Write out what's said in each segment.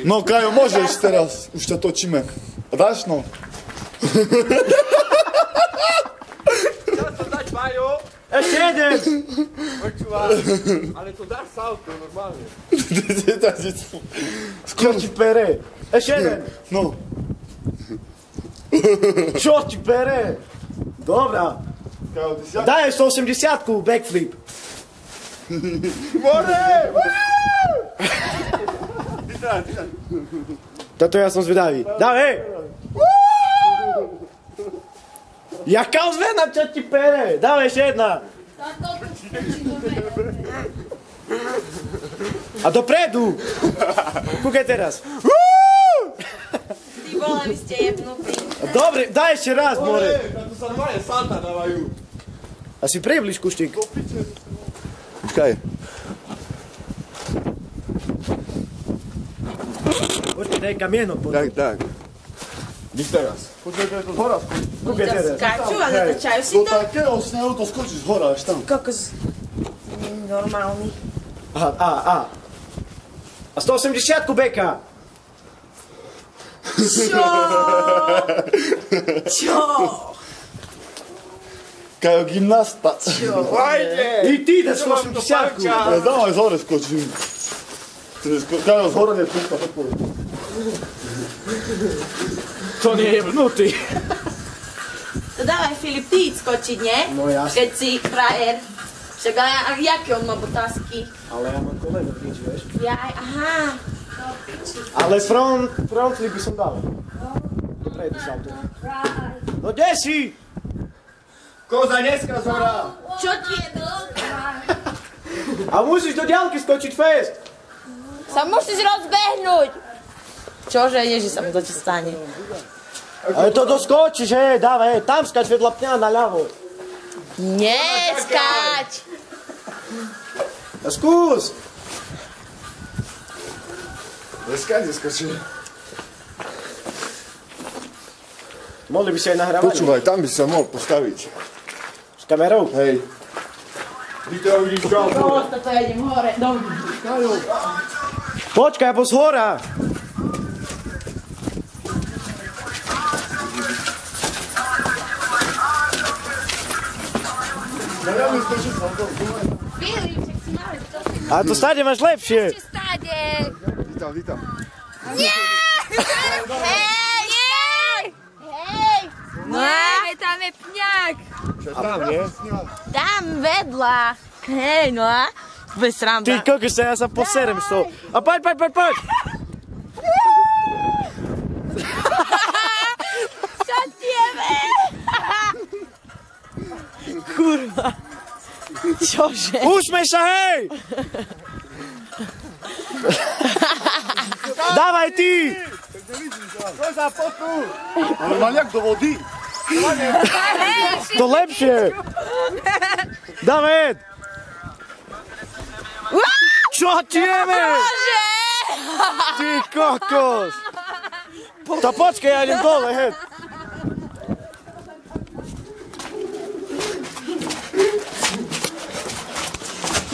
No, Kajo, môžeš teraz. Už ťa točíme. Dáš, no? Čo to dať, Majo? Ešte jeden! Počúvaj, ale to dáš salto, normálne. Čo ti pere? Ešte jeden! No. Čo ti pere? Dobrá. Kajo, ty si... Daj 180-ku, backflip. More! Toto ja som zvedavý. Dávaj, hej! Jaká ozvena, čo ti pere? Dávaj ešte jedna. A dopredu. Kúkaj teraz. Ty vole, vy ste jebnutí. Dobre, daj ešte raz, more. Tu sa normálne salta dávajú. Asi približ, Kuštík. Počkaj. Počkaj, daj kamienok. Tak. Díš teraz. Počkaj, to z hora skočí. Kúkaj To teraz. skáču a natáčajú si Do to? takého snehu to skočí z hora, až tam. Kokos. Normálny. Aha, a 180-ku beka. Čo? Kajo, gymnasta. Vajde! I ty dáš 180-ku. Ja dávaj z hore skočím. Kajo, z hora nepúšta, podporu. To nie je vnutý. To dávaj, Filip, ty skočiť, nie? No jasne. Keď si frajer. Však a jaké on má botázky? Ale ja mám koleno nič, vieš. Aha. Ale front flip by som dal. Dopredu salto. No kde si? Koza dneska z hora! Čo ti je to? A musíš do diaľky skočiť fest. Sa musíš rozbehnúť. Čože, ježi sa mu to ti stane. Ale to doskočíš, hej, dávaj, tam skač vedľa pňa na ľavo. Nie, skáč. A skús. Dneska neskočím. Mohli by si aj nahrávať. Počúvaj, tam by sa mohol postaviť. S kamerou? Hej. Ty to vidíš čo? Prosto to idem hore. Dobre. Počkaj, bo z hora. Filip, však si mali to. A to stáde máš lepšie. Stáde. Vítam. Nie! Hej! Hej! No, tam je pňák. Tam, nie? Tam vedľa. Hej, no a? Bez sranda. Ty kokos, ja sa poserem z toho. A poď. Čo tiebe? Kurva. Čože? Usmej sa, hej! Dávaj ty! Koza, potu! Ale mal jak do vody. To lepšie! David! Čo ti jeme? Ty kokos! To počkaj, ja idem dole, hej!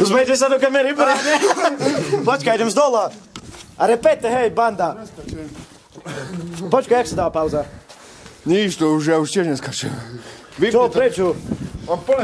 Uzmejte sa do kamery, brane! Počkaj, idem z dola! A repete, hej, banda! Počkaj, jak sa dá pauza? Nič, to už ja už tiež neskačem. Čo, prečo? Mám plné